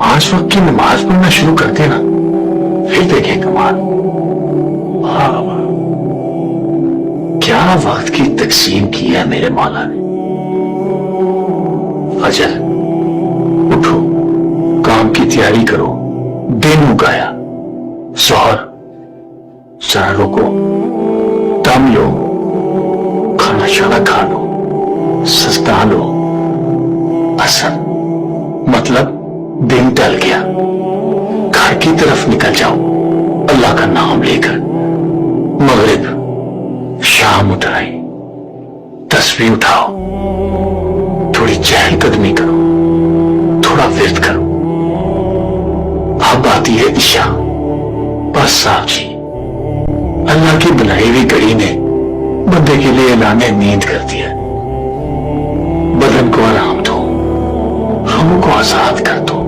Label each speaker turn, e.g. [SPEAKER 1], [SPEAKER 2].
[SPEAKER 1] 5 वक्त की नमाज पढ़ना शुरू कर देना, फिर देखें कमाल। वाह वाह, क्या वक्त की तकसीम की है मेरे मौला ने। फजर, उठो, काम की तैयारी करो, दिन उगाया। जोहर, जरा रुको, दम लो, खाना शाना खा लो, सस्ता लो। असर, मतलब दिन टल गया, घर की तरफ निकल जाओ अल्लाह का नाम लेकर। मगरिब, शाम उठाई, तस्बीह उठाओ, थोड़ी चहलकदमी करो, थोड़ा विर्द करो। अब आती है इशा। बस साहब जी, अल्लाह की बनाई हुई घड़ी ने बंदे के लिए ऐलाने नींद कर दिया। बदन को आराम दो, रूह को आजाद कर दो।